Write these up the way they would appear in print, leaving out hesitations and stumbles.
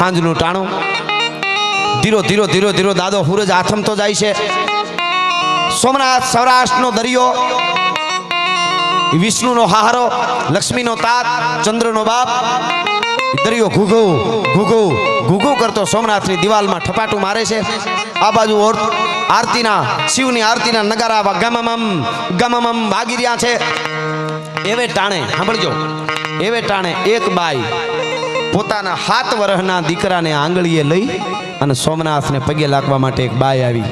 સાંજનું ટાણું ધીરો ધીરો ધીરો ધીરો દાદો સૂરજ આથમતો જાય છે. સોમનાથ સૌરાષ્ટ્રનો દરિયો, વિષ્ણુનો હારો, લક્ષ્મીનો તાત, ચંદ્રનો બાપ. દરિયો ઘૂઘુ ઘૂઘુ ઘૂઘુ કરતો સોમનાથની દિવાલમાં ઠપાટું મારે છે. આ બાજુ આરતીના શિવની આરતીના નગારા ગમમમ ગમમમ વાગી રહ્યા છે. એવે ટાણે સાંભળજો, એવે ટાણે એક બાઈ પોતાના 7 વર્ષના દીકરાને આંગળીએ લઈ અને સોમનાથને પગે લાગવા માટે એક બાઈ આવી.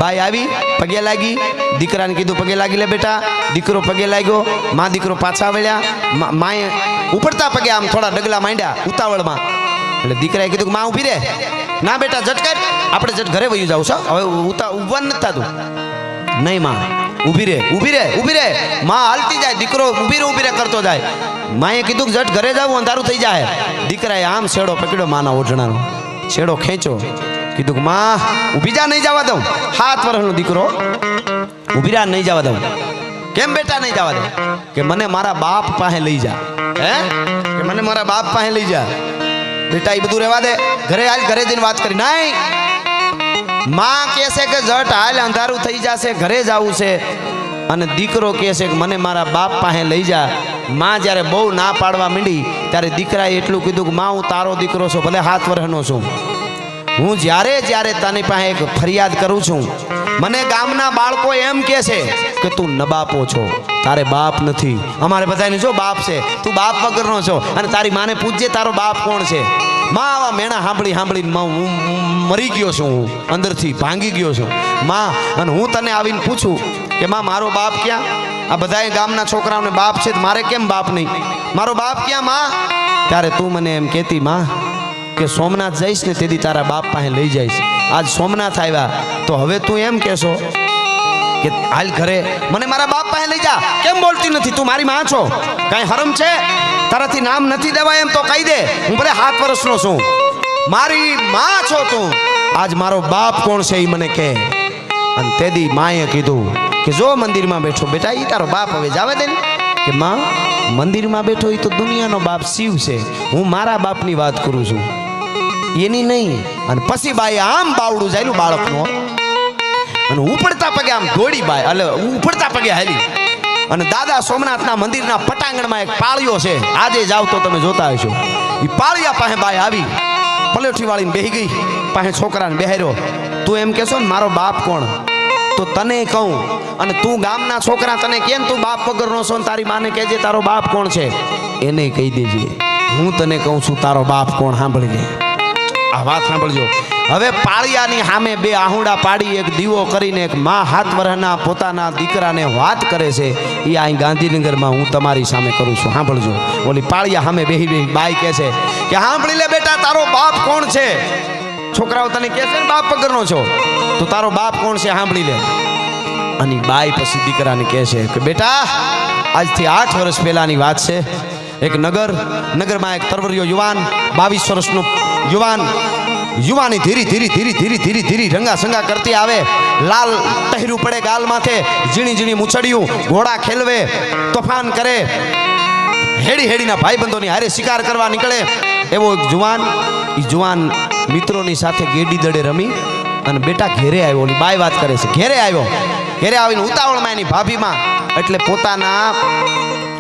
બાઈ આવી, પગે લાગી, દીકરાને કીધું પગે લાગી લે બેટા. દીકરો પગે લાગ્યો, માં દીકરો પાછા વળ્યા. માએ ઉપડતા પગે આમ થોડા ડગલા માંડ્યા ઉતાવળમાં. એટલે દીકરાએ કીધું કે માં ઊભી રે. ના બેટા જટ કર, આપણે જટ ઘરે વયું જાવ છો, હવે ઉભા નથી થતું. નહીં માં, ઊભી રે ઊભી રે ઊભી રે. માં હાલતી જાય, દીકરો ઊભી રે કરતો જાય. માએ કીધું કે જટ ઘરે જાવ, અંધારું થઈ જાય. દીકરાએ આમ છેડો પકડ્યો માના ઓઢણાનો, છેડો ખેંચો. કીધું કે માં ઊભી જા, નહીં જવા દઉં. 7 વર્ષનો દીકરો, ઊભી રા, નહીં જવા દઉં. કેમ બેટા નહીં જવા દઉં? કે મને મારા બાપ પાસે લઈ જા. હે કે મને મારા બાપ પાસે લઈ જા. બેટા એ બધું રહેવા દે, ઘરે હાલ, ઘરે જઈને વાત કરી. નહીં, માં કહે છે કે જટ હાલ, અંધારું થઈ જશે, ઘરે જવું છે. અને દીકરો કહે છે કે મને મારા બાપ પાસે લઈ જા. માં જ્યારે બહુ ના પાડવા માંડી ત્યારે દીકરાએ એટલું કીધું કે માં હું તારો દીકરો છું, ભલે 7 વર્ષનો છું. હું જ્યારે જ્યારે તારી પાસે એક ફરિયાદ કરું છું, મને ગામના બાળકો એમ કહે છે કે તું નબાપો છો, તારે બાપ નથી. અમારે બધાને જો બાપ છે, તું બાપ વગરનો છો. અને તારી માને પૂછજે તારો બાપ કોણ છે. માં આવા મેણા સાંભળી સાંભળીને હું મરી ગયો છું, હું અંદરથી ભાંગી ગયો છું માં. અને હું તને આવીને પૂછું કે માં મારો બાપ ક્યાં? આ બધા ગામના છોકરાઓને બાપ છે, મારે કેમ બાપ નહીં? મારો બાપ ક્યાં માં? ત્યારે તું મને એમ કહેતી માં કે સોમનાથ જઈશ ને તેથી તારા બાપ પાસે લઈ જઈશ. આજ સોમનાથ આવ્યા તો હવે તું એમ કહેશો કે હાલ ઘરે, મને મારા બાપ પાસે લઈ જા. કેમ બોલતી નથી? તું મારી માં છો, કાંઈ હરમ છે? તારાથી નામ નથી દેવાય એમ તો કહી દે. હું ભલે 7 વર્ષનો છું, મારી માં છો તું. આજ મારો બાપ કોણ છે એ મને કહે. અને તેદી માએ કીધું કે જો મંદિરમાં બેઠો બેટા એ તારો બાપ, હવે જાવે દે ને. કે માં મંદિરમાં બેઠો એ તો દુનિયાનો બાપ શિવ છે, હું મારા બાપની વાત કરું છું, એની નહીં. અને પછી બાઈ આમ બાવડું જાયલું બાળકનો, અને ઉપડતા પગે આમ દોડી બાઈ, એટલે ઉપડતા પગે હાલી. અને દાદા સોમનાથના મંદિરના પટાંગણમાં એક પાળિયો છે, આજે જાવ તો તમે જોતા હશો. એ પાળિયા પાસે બાઈ આવી, પલેઠી વાળીને બેહી ગઈ, પાસે છોકરાને બેહાર્યો. તું એમ કહેશો ને મારો બાપ કોણ? તો તને કહું, અને તું ગામના છોકરા તને કેમ તું બાપ વગરનો છો, ને તારી માને કહેજે તારો બાપ કોણ છે. એને કહી દેજે હું તને કહું છું તારો બાપ કોણ. સાંભળી લે, આ વાત સાંભળજો. હવે પાળિયાની સામે 2 આહુડા પાડી એક દીવો કરીને એક માં 7 વર્ષના પોતાના દીકરાને વાત કરે છે. એ અહીં ગાંધીનગરમાં હું તમારી સામે કરું છું. સાંભળજો. ઓલી પાળિયા સામે બેહી બાઈ કહે છે કે સાંભળી લે બેટા, તારો બાપ કોણ છે? છોકરાઓ તને કહે છે ને બાપ વગરનો છો, તો તારો બાપ કોણ છે સાંભળી લે. અને બાઈ પછી દીકરાને કહે છે કે બેટા આજથી 8 વર્ષ પહેલાની વાત છે. એક નગરમાં એક તરવરિયો યુવાન, 22 વર્ષનો યુવાની ધીરી ધીરી ધીરી ધીરી ધીરી ધીરી રંગા સંગા કરતી આવે. લાલ તહેરું પડે ગાલ માથે, ઝીણી ઝીણી મૂછડિયું, ઘોડા ખેલવે, તોફાન કરે, હેડીના ભાઈબંધોની હારે શિકાર કરવા નીકળે. એવો એક જુવાન મિત્રોની સાથે ગેડી દડે રમી અને બેટા ઘેરે આવ્યો. ઓલી બાઈ વાત કરે છે, ઘેરે આવ્યો. ઘેરે આવીને ઉતાવળમાં એની ભાભીમાં, એટલે પોતાના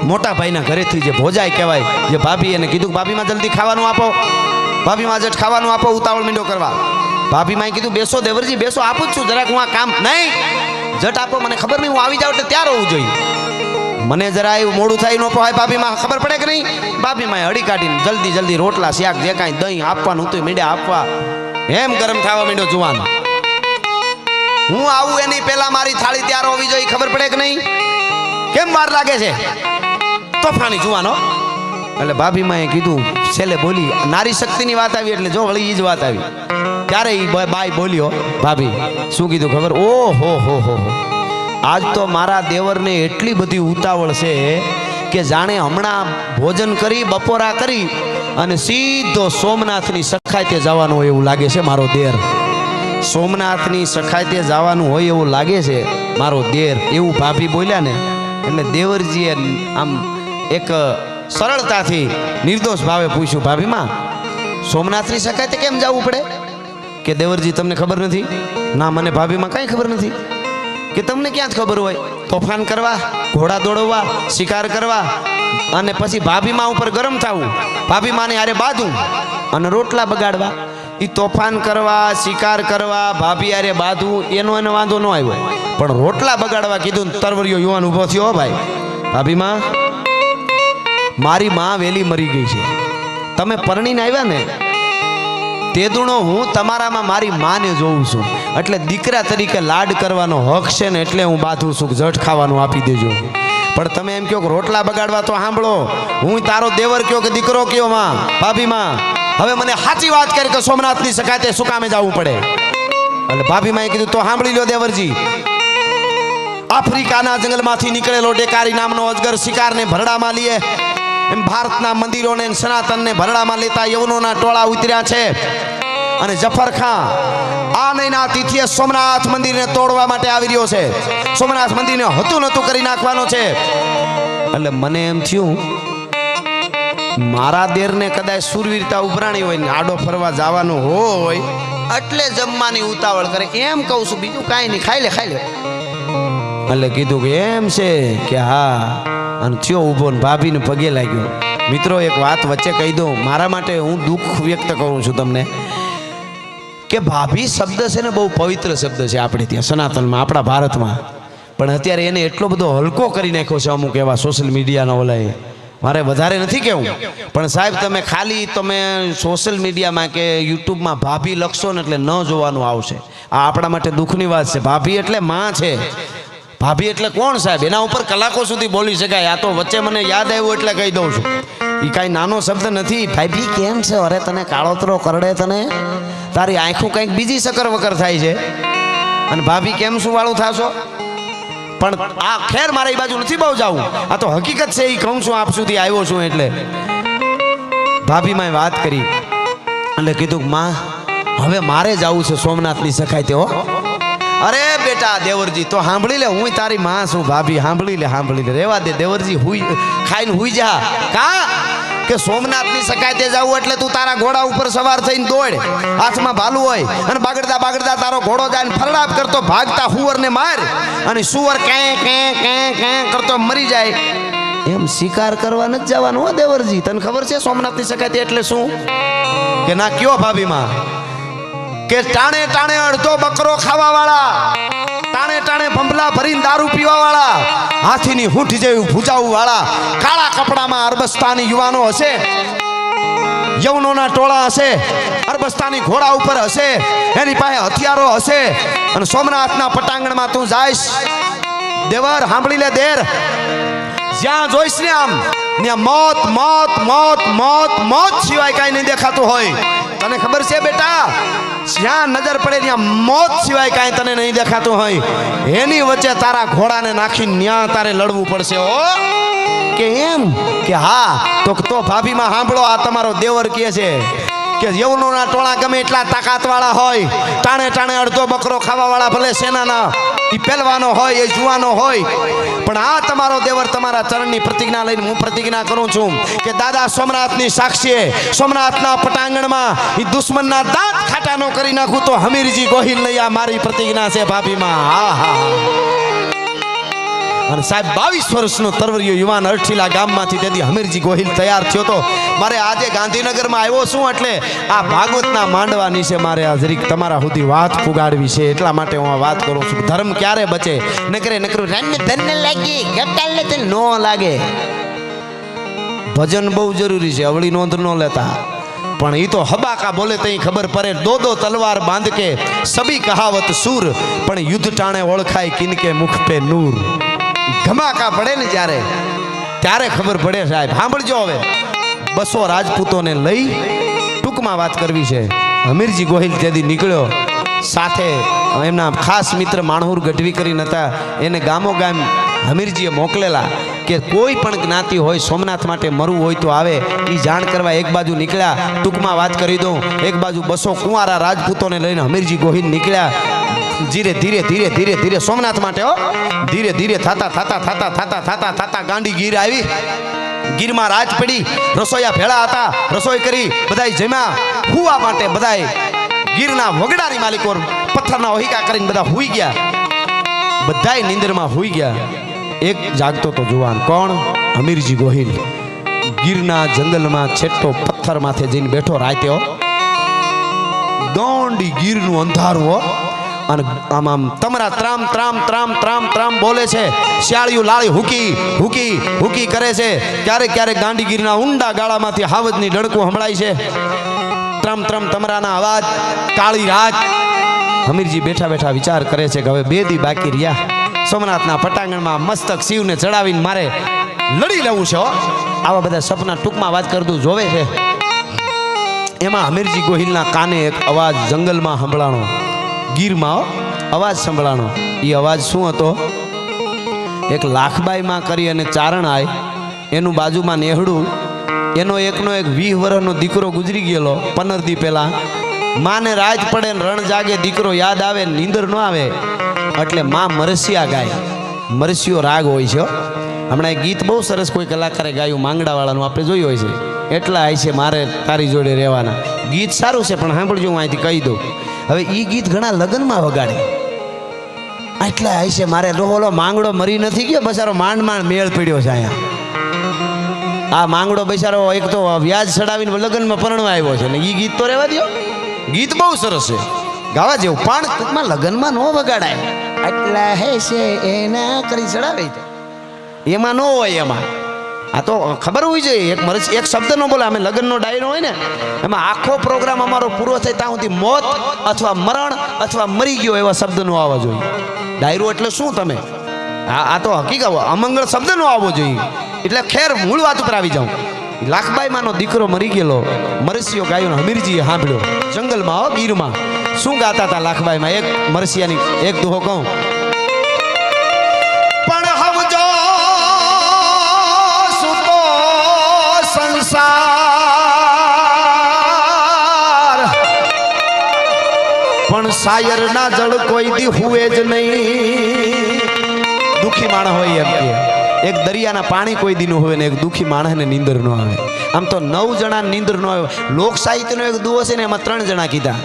મોટા ભાઈના ઘરેથી જે ભોજાઈ કહેવાય, જે ભાભી, એને કીધું ભાભીમાં જલ્દી ખાવાનું આપો, ભાભીમાં જટ ખાવાનું આપો. ઉતાવળ મીંડો કરવા. ભાભીમાં કીધું બેસો દેવરજી બેસો, આપું જ છું, જરાક હું આ કામ. નહીં, જટ આપો, મને ખબર નહીં, હું આવી જાઉં એટલે ત્યાં હોવું જોઈએ. મને જરા એવું મોડું થાય ન પોહાય, ભાભીમાં ખબર પડે કે નહીં? ભાભીમાં હળી કાઢીને જલ્દી રોટલા શાક જે કાંઈ દહીં આપવાનું હતું મીંડે આપવા. એમ ગરમ થવા માંડ્યો જુવાન. હું આવું એની પહેલા મારી થાળી તૈયાર હોવી જોઈએ, ખબર પડે કે નહીં? કેમ વાર લાગે છે? તોફાની જુવાનો. એટલે ભાભીમાં કીધું, છેલ્લે બોલી, નારી શક્તિની વાત આવી એટલે જો વળી એ જ વાત આવી. ત્યારે એ બાઈ બોલ્યો, ભાભી શું કીધું ખબર? ઓહો હો, આજ તો મારા દેવરને એટલી બધી ઉતાવળ છે કે જાણે હમણાં ભોજન કરી, બપોરા કરી અને સીધો સોમનાથની સખાતે જવાનું હોય એવું લાગે છે મારો દેર. સોમનાથની સખાતે જવાનું હોય એવું લાગે છે મારો દેર. એવું ભાભી બોલ્યા ને એટલે દેવરજીએ આમ એક સરળતાથી નિર્દોષ ભાવે પૂછ્યું, ભાભીમાં સોમનાથની સખાતે કેમ જવું પડે? કે દેવરજી તમને ખબર નથી? ના, મને ભાભીમાં કાંઈ ખબર નથી. કે તમને ક્યાં ખબર હોય? તોફાન કરવા, ઘોડા દોડવા, શિકાર કરવા અને પછી ભાભીમાં ઉપર ગરમ થવું, ભાભીમાને હારે બાંધવું અને રોટલા બગાડવા. એ તોફાન કરવા, શિકાર કરવા, ભાભી હારે બાંધવું એનો એને વાંધો ન આવ્યો, પણ રોટલા બગાડવા કીધું ને તરવરિયો યુવાન ઊભો થયો. ભાઈ, ભાભીમાં, મારી માં વેલી મરી ગઈ છે. તમે પરણીને આવ્યા ને તે દુણો હું તમારામાં મારી માને જોઉં છું, એટલે દીકરા તરીકે લાડ કરવાનો હક છે ને, એટલે હું બાંધું છું. જટ ખાવાનું આપી દેજો. પણ તમે એમ કહો કે રોટલા બગાડવા, તો સાંભળો, હું તારો દેવર કયો કે દીકરો કયો? માં, ભાભીમાં, હવે મને સાચી વાત કરી કે સોમનાથની સખાતે શું કામે જવું પડે? એટલે ભાભીમાં કીધું, તો સાંભળી લો દેવરજી. આફ્રિકાના જંગલમાંથી નીકળેલો ડેકારી નામનો અજગર શિકારને ભરડામાં લીએ એમ ભારતના મંદિરોને સનાતનને ભરડામાં લેતા યવનોના ટોળા ઉતર્યા છે. અને જફર ખાન આ નૈના તિથિએ સોમનાથ મંદિરને તોડવા માટે આવી રહ્યો છે. સોમનાથ મંદિરને હતું નતું કરી નાખવાનો છે. એટલે મને એમ થયું, મારા દેરને કદાચ સુરવીરતા ઉભરાણી હોય ને આડો ફરવા જવાનું હોય એટલે જમવાની ઉતાવળ કરે, એમ કહું છું, બીજું કાંઈ નહીં, ખાઈ લે. એટલે કીધું કે એમ છે કે હા, અને થયો ઊભો ને ભાભીને પગે લાગ્યો. મિત્રો, એક વાત વચ્ચે કહી દઉં, મારા માટે હું દુઃખ વ્યક્ત કરું છું તમને, કે ભાભી શબ્દ છે ને બહુ પવિત્ર શબ્દ છે આપણે ત્યાં સનાતનમાં, આપણા ભારતમાં. પણ અત્યારે એને એટલો બધો હલકો કરી નાખ્યો છે અમુક એવા સોશિયલ મીડિયાના ઓલાએ. મારે વધારે નથી કહેવું, પણ સાહેબ તમે ખાલી સોશિયલ મીડિયામાં કે યુટ્યુબમાં ભાભી લખશો ને એટલે ન જોવાનું આવશે. આ આપણા માટે દુઃખની વાત છે. ભાભી એટલે માં છે. ભાભી એટલે કોણ સાહેબ? એના ઉપર કલાકો સુધી બોલી શકાય. આ તો વચ્ચે મને યાદ આવ્યું એટલે કહી દઉં છું, એ કાંઈ નાનો શબ્દ નથી. ભાભી કેમ છે? અરે તને કાળોતરો કરડે, તને તારી આંખું કંઈક બીજી સકર વકર થાય છે, અને ભાભી કેમ શું વાળું થાશો? પણ આ ખેર મારે એ બાજુ નથી બહુ જાવું, આ તો હકીકત છે, એ કહું છું, આપ સુધી આવ્યો છું. એટલે ભાભીમાં વાત કરી એટલે કીધું, માં હવે મારે જવું છે સોમનાથની સખાતે. હો, અરે બેટા દેવરજી, તો સાંભળી લે, હું તારી માં છું. ભાભી, સાંભળી લે, રેવા દે દેવરજી, ખાઈને હુઈ જા. કા કે સોમનાથની સખાતે જવું એટલે તું તારા ઘોડા ઉપર સવાર થઈને દોડ, હાથમાં ભાલું હોય, અને બાગડતા તારો ઘોડો જાય ને ફરડાપ કરતો ભાગતા હુવરને માર, અને સુવર કે કરતો મરી જાય. એમ શિકાર કરવા નથી જવાનું. હો દેવરજી, તને ખબર છે સોમનાથની સખાતે એટલે શું? કે ના, કયો ભાભીમાં? કે ટાણે અડધો બકરો ખાવા વાળા, ટાણે ભંભલા ભરીને દારૂ પીવા વાળા, હાથીની હૂંઠ જેવી ભૂજાવું વાળા, કાળા કપડામાં અરબસ્તાની યુવાનો હશે, યવનોના ટોળા હશે, અરબસ્તાની ઘોડા ઉપર હશે, એની પાસે હથિયારો હશે, અને સોમનાથના પટાંગણમાં તું જાઈશ દેવર, સાંભળી લે દેર, જ્યાં જોઈશ ને આમ ત્યાં મોત મોત મોત મોત મોત સિવાય કાંઈ નહીં દેખાતું હોય. તને ખબર છે બેટા, જ્યાં નજર પડે ત્યાં મોત સિવાય કાંઈ તને નહીં દેખાતું હોય. એની વચ્ચે તારા ઘોડાને નાખીને ન્યા તારે લડવું પડશે. ઓ કે એમ? કે હા. તો ભાભીમાં સાંભળો, આ તમારો દેવર કહે છે કે યવનોના ટોળા ગમે એટલા તાકાત વાળા હોય, ટાણે અડધો બકરો ખાવા વાળા ભલે સેનાના એ પહેલવાનો હોય, એ જુવાનો હોય, પણ આ તમારો દેવર તમારા ચરણની પ્રતિજ્ઞા લઈને હું પ્રતિજ્ઞા કરું છું કે દાદા સોમનાથની સાક્ષીએ સોમનાથના પટાંગણમાં એ દુશ્મનના દાંત ખાટા ન કરી નાખું તો હમીરજી ગોહિલ નહીં. આ મારી પ્રતિજ્ઞા છે ભાભીમાં. હા. અને સાહેબ 22 વર્ષનો તરવરિયો યુવાન અરઠીલા ગામમાંથી તેથી હમીરજી ગોહિલ તૈયાર થયો તો. મારે આજે ગાંધીનગરમાં આવ્યો છું એટલે આ ભાગવતના માંડવાની છે, મારે આ જરીક તમારા સુધી વાત પુગાડવી છે, એટલા માટે હું આ વાત કરું છું. ધર્મ ક્યારે બચે? નકરું રામને ધન્ય લાગી ગપટાલને તે નો લાગે. ભજન બહુ જરૂરી છે, અવળી નોંધ ન લેતા, પણ એ તો હબાકા બોલે તઈ ખબર પડે. દો તલવાર બાંધ કે સબી કહાવત સૂર, પણ યુદ્ધ ટાણે ઓળખાય કિનકે મુખ પે નૂર. ધમાકા પડે ને ત્યારે ખબર પડે. સાહેબ સાંભળજો, હવે 200 રાજપૂતોને લઈ ટૂંકમાં વાત કરવી છે. હમીરજી ગોહિલ તેથી નીકળ્યો, સાથે એમના ખાસ મિત્ર માણહુર ગઢવી કરીને હતા, એને ગામો ગામ હમીરજીએ મોકલેલા કે કોઈ પણ જ્ઞાતિ હોય સોમનાથ માટે મરવું હોય તો આવે. એ જાણ કરવા એક બાજુ નીકળ્યા. ટૂંકમાં વાત કરી દઉં, એક બાજુ 200 કુંવારા રાજપૂતોને લઈને હમીરજી ગોહિલ નીકળ્યા. ધીરે સોમનાથ માટે. ધીરે થતા ગાંડી ગીર આવી. ગીરમાં રાત પડી, રસોઈયા ભેળા હતા, રસોઈ કરી, બધાય જમ્યા. હુવા માટે બધાય ગીરના વગડાની માલિકો પથ્થરના ઓહિકા કરીને બધા હુઈ ગયા. બધાય નીંદરમાં હુઈ ગયા. એક જાગતો તો જુવાન. કોણ? હમીરજી ગોહિલ. ગીરના જંગલમાં છેટો પથ્થર માથે જઈને બેઠો રાત્યો. દોંડી ગીરનું અંધારું હો. અને આમ આમ તમરા ત્રામ ત્રામ ત્રામ ત્રામ ત્રામ બોલે છે. શિયાળિયું લાળી હુકી હુકી હુકી કરે છે. ક્યારેક ક્યારેક ગાંડીગીરના ઊંડા ગાળામાંથી હાવજની ડણકું સંભળાય છે. ત્રમ ત્રમ તમરાના અવાજ. કાળી રાત. હમીરજી બેઠા બેઠા વિચાર કરે છે કે હવે 2 દી બાકી રહ્યા. સોમનાથના પટાંગણમાં મસ્તક શિવને ચડાવીને મારે લડી લેવું છે. આવા બધા સપના ટૂંકમાં વાત કરતું જોવે છે. એમાં હમીરજી ગોહિલના કાને એક અવાજ જંગલમાં સંભળાણો. ગીરમાં અવાજ સંભળાણો. એ અવાજ શું હતો? એક લાખબાઈમાં કરી અને ચારણ આય, એનું બાજુમાં નેહડું, એનો એકનો એક 20 વર્ષનો દીકરો ગુજરી ગયેલો 15 દી પહેલા. માને રાત પડે ને રણ જાગે, દીકરો યાદ આવે, નીંદર ન આવે એટલે માં મરસિયા ગાય. મરસિયો રાગ હોય છે. હમણાં એક ગીત બહુ સરસ કોઈ કલાકારે ગાયું માંગડાવાળાનું, આપણે જોયું હોય છે. એટલા આય છે મારે તારી જોડે રહેવાના. ગીત સારું છે પણ સાંભળજો, હું અહીંથી કહી દઉં. હવે એ ગીત ઘણા લગ્નમાં વગાડે. એટલા આય છે મારે. ઓલો માંગડો મરી નથી ગયો બચારો, માંડ માંડ મેળ પડ્યો છે અહીંયા. આ માંગડો બચારો એક તો વ્યાજ ચડાવીને લગ્નમાં પરણવા આવ્યો છે ને એ ગીત તો રહેવા દો. ગીત બહુ સરસ છે, ગાવા જેવું, પણ ટૂંકમાં લગ્નમાં ન વગાડાય. એટલા હે છે એના કરી ચડાવે એમાં ન હોય. એમાં આ તો ખબર હોવી જોઈએ. એક શબ્દ ન બોલે. અમે લગ્નનો ડાયરો હોય ને, એમાં આખો પ્રોગ્રામ અમારો પૂરો થાય ત્યાં સુધી મોત અથવા મરણ અથવા મરી ગયો એવા શબ્દ નો આવવા જોઈએ. ડાયરો એટલે શું? તમે આ તો હકીકત અમંગળ શબ્દ નો આવવો જોઈએ. એટલે ખેર મૂળ વાત ઉપર આવી જાઉં. લાખબાઈમાંનો દીકરો મરી ગયેલો, મરસિયો ગાયો હમીરજીએ સાંભળ્યો. જંગલમાં ગીરમાં શું ગાતા હતા લાખબાઈમાં? એક મરસિયાની એક દુહો કહું. પણ હવજો સુતો સંસાર, પણ શાયર ના જળ કોઈ દી હુએ જ નહીં. દુખી માણસ હોય એમ કે એક દરિયાના પાણી કોઈ દીનું હોય ને એક દુખી માણસને નીંદર ન આવે. આમ તો 9 જણા નીંદર ન આવે. લોક સાહિત્યનો એક દુહો છે ને, એમાં 3 જણા કીધા.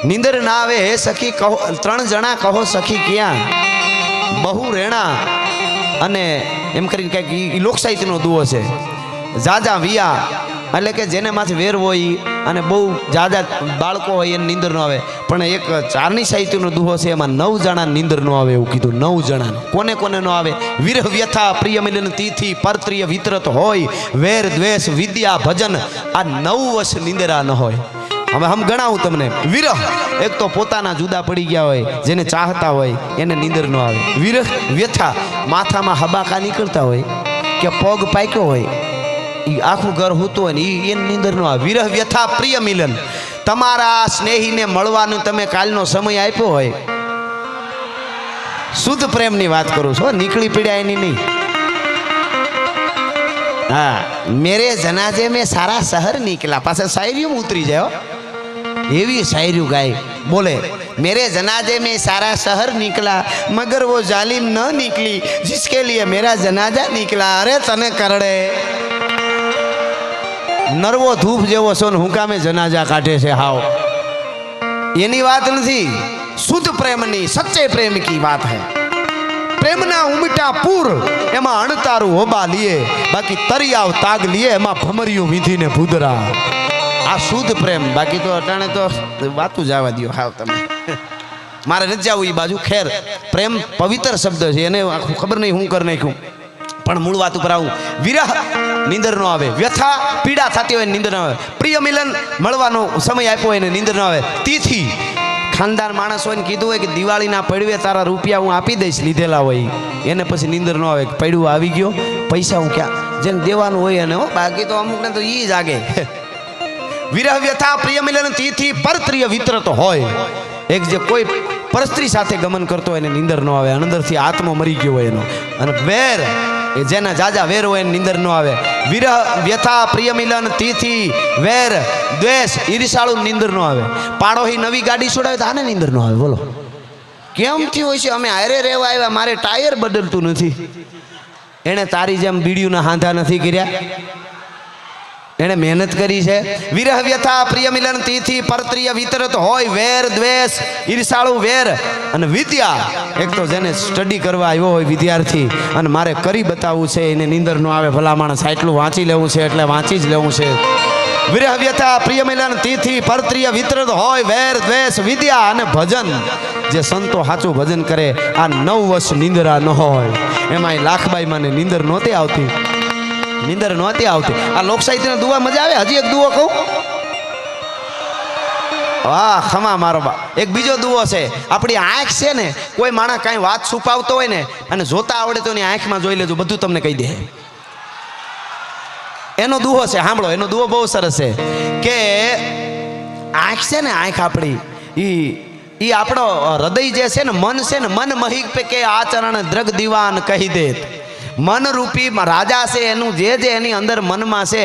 નીંદર ના આવે હે સખી કહો, 3 જણા કહો સખી ક્યાં, બહુ રેણા અને એમ કરીને કંઈક લોક સાહિત્યનો દુહો છે. જાજા વિયા એટલે કે જેને માથે વેર હોય અને બહુ જાજા બાળકો હોય એને નીંદર ન આવે. પણ એક ચારની સાહિત્યનો દુહો છે, એમાં 9 જણા નીંદર ન આવે એવું કીધું. 9 જણા કોને કોને ન આવે? વિરહ વ્યથા પ્રિય મિલન તિથિ પરત્રિય વિતરત હોય, વેર દ્વેષ વિદ્યા ભજન, આ 9 વર્ષ નીંદરા ન હોય. હવે હમ ગણાવું તમને. વિરહ, એક તો પોતાના જુદા પડી ગયા હોય, જેને ચાહતા હોય એને નીંદર ન આવે. વિરહ વ્યથા, માથામાં હબાકા નીકળતા હોય કે પગ પાક્યો હોય, આખું ઘર હૂતું હોય ને એને નીંદર ન આવે. વિરહ વ્યથા પ્રિય મિલન, તમારા સ્નેહીને મળવાનું તમે કાલનો સમય આપ્યો હોય. શુદ્ધ પ્રેમની વાત કરું છું, નીકળી પીડ્યા એની નહીં. હા, મેરે જનાજે મેં સારા શહેર નીકળ્યા. પાછળ શાયરીઓ ઉતરી જાય. એવી શાયરીઓ ગાય. બોલે मेरे जनाजे में सारा शहर निकला मगर वो जालिम न निकली जिसके लिए मेरा जनाजा निकला. अरे तने करड़े नरवो धूप जेवो छो ने हुका में जनाजा काढे छे. हाव एनी बात नहीं, शुद्ध प्रेमनी सच्चे प्रेम की बात है. प्रेमना उमटा पूर एमा अणतारू होबा लिए, बाकी तरियाव ताग लिए एमा भमरियो विधि ने भूदरा. आ शुद्ध प्रेम. बाकी तो अटाणे तो बातू जावा दियो. हाव तमे मारे न जावू ई बाजू. खैर प्रेम पवित्र शब्द छे, एने खबर नहीं हूँ कर नाख्યું. पण मूळ वात पर आવું. विरह નીંદર ન આવે, વ્યથા પીડા થતી હોય નીંદર ન આવે, પ્રિય મિલન મળવાનો સમય આપ્યો હોય ને નીંદર ન આવે. તિથિ ખાનદાર માણસ હોય ને કીધું હોય કે દિવાળીના પડવે તારા રૂપિયા હું આપી દઈશ લીધેલા હોય, એને પછી નીંદર ન આવે. પડવું આવી ગયો, પૈસા હું ક્યાં, જેને દેવાનું હોય એને. બાકી તો અમુકને તો ઈ જાગે. વિરહ વ્યથા પ્રિય મિલન તિથિ પરત્રિય વિતરત હોય. એક જે કોઈ પરસ્ત્રી સાથે ગમન કરતો હોય એને નીંદર ન આવે, અંદરથી આત્મો મરી ગયો હોય એનો. અને વેર, જેના જાજા વેર હોય એને નીંદર ન આવે. વિરહ વ્યથા પ્રિય મિલન તિથિ વેર દ્વેષ ઈર્ષાળુ નીંદર ન આવે. પાડોહી નવી ગાડી છોડાવે તો આને નીંદર ન આવે. બોલો કેમ થયું હોય છે? અમે હારે રહેવા આવ્યા, મારે ટાયર બદલતું નથી. એણે તારી જેમ બીડીયુંના હાંધા નથી કર્યા, એણે મહેનત કરી છે. વિરહ વ્યથા પ્રિય મિલન તિથિ પરત્રિય વિતરત હોય વેર દ્વેષ ઈર્ષાળુ વેર અને વિદ્યા. એક તો જેને સ્ટડી કરવા આવ્યો હોય વિદ્યાર્થી અને મારે કરી બતાવવું છે, એને નીંદર ન આવે, ભલા માણસ આટલું વાંચી લેવું છે એટલે વાંચી જ લેવું છે. વિરહ વ્યથા પ્રિય મિલન તિથિ પરત્રિય વિતરત હોય વેર દ્વેષ વિદ્યા અને ભજન. જે સંતો સાચું ભજન કરે આ 9 વર્ષ નીંદરા ન હોય. એમાં લાખબાઈ મને નીંદર નહોતી આવતી, નીંદર નહોતી આવતી. આ લોક સાહિત્યનો દુઆ મજા આવે. હજી એક દુઓ કહું. વાહ ખમા મારો બા. એક બીજો દુઓ છે. આપણી આંખ છે ને, કોઈ માણસ કાંઈ વાત છુપાવતો હોય ને અને જોતા આવડે તો એની આંખમાં જોઈ લેજો, બધું તમને કહી દે. એનો દુહો છે, સાંભળો. એનો દુહો બહુ સરસ છે કે આંખ છે ને, આંખ આપણી ઈ આપણો હૃદય જે છે ને, મન છે ને, મન મહિક પે કે આચરણ દ્રગ દીવાન કહી દે. મન રૂપી રાજા છે, એનું જે એની અંદર મનમાં છે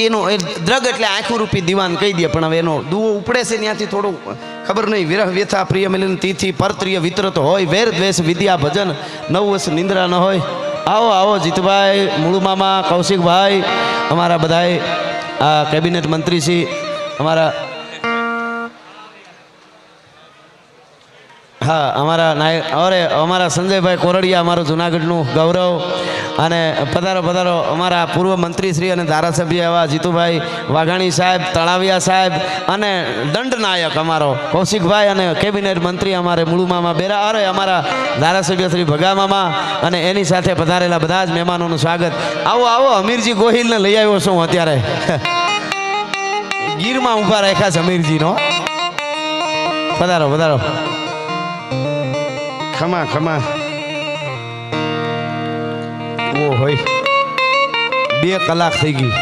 એનું દ્રગ એટલે આંખું રૂપી દીવાન કહી દે. પણ હવે એનો દુઓ ઉપડે છે ત્યાંથી થોડું ખબર નહીં. વિરહ વ્યથા પ્રિય મિલન તિથિ પરત્રિય વિતરત હોય વેર દ્વેષ વિદ્યા ભજન 9 વર્ષ નિંદ્રા ન હોય. આવો આવો જીતુભાઈ, મૂળુ મામા, કૌશિકભાઈ, અમારા બધાય આ કેબિનેટ મંત્રી શ્રી, અમારા હા અમારા નાયક અરે અમારા સંજયભાઈ કોરડિયા, અમારું જુનાગઢનું ગૌરવ. અને પધારો પધારો અમારા પૂર્વ મંત્રી શ્રી અને ધારાસભ્ય એવા જીતુભાઈ વાઘાણી સાહેબ, તળાવિયા સાહેબ અને દંડનાયક અમારો કૌશિકભાઈ અને કેબિનેટ મંત્રી અમારે મૂળુ મામા બેરા, અરે અમારા ધારાસભ્ય શ્રી ભગા મામા અને એની સાથે પધારેલા બધા જ મહેમાનોનું સ્વાગત. આવો આવો. અમીરજી ગોહિલને લઈ આવ્યો છું અત્યારે. ગીરમાં ઊભા રાખ્યા છે અમીરજીનો. પધારો પધારો. ખમા ખમા. ઓ હોય 2 કલાક થઈ ગઈ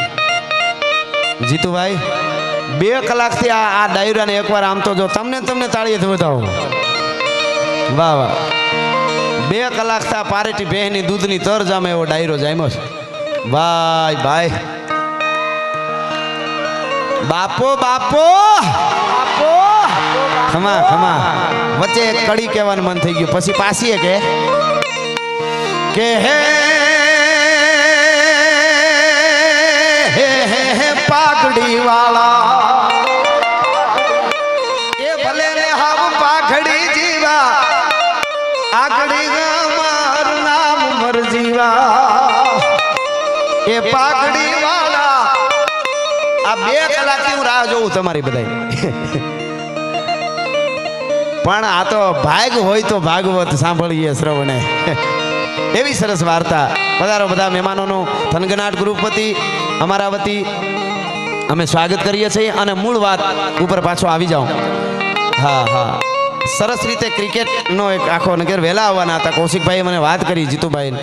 જીતુભાઈ. 2 કલાકથી આ ડાયરાને એકવાર આમ તો જો તમને તાળીએ વધાવો. વાહ વાહ. 2 કલાક થા પારેટી બહેની દૂધની તર જામે એવો ડાયરો જામ્યો છે. ભાઈ ભાઈ. બાપો બાપો બાપો. ખમા ખમા. વચ્ચે એક કડી કહેવાનું મન થઈ ગયું, પછી પાછી કે હે પાઘડી વાળા એ ભલે ને હાવ પાઘડી જીવા આગડી મારું નામ મર જીવા એ પાઘડી વાળા. આ 2 કલાકથી હું રાહ જોઉં તમારી બધા. પણ આ તો ભાગ હોય તો ભાગવત સાંભળીએ શ્રવણે. એવી સરસ વાર્તા. પધારો બધા મહેમાનોનું થનગનાટ ગ્રુપ વતી અમારા વતી અમે સ્વાગત કરીએ છીએ. અને મૂળ વાત ઉપર પાછો આવી જાઉં. હા હા. સરસ રીતે ક્રિકેટનો એક આખો નગર વહેલા આવવાના હતા. કૌશિકભાઈએ મને વાત કરી જીતુભાઈ,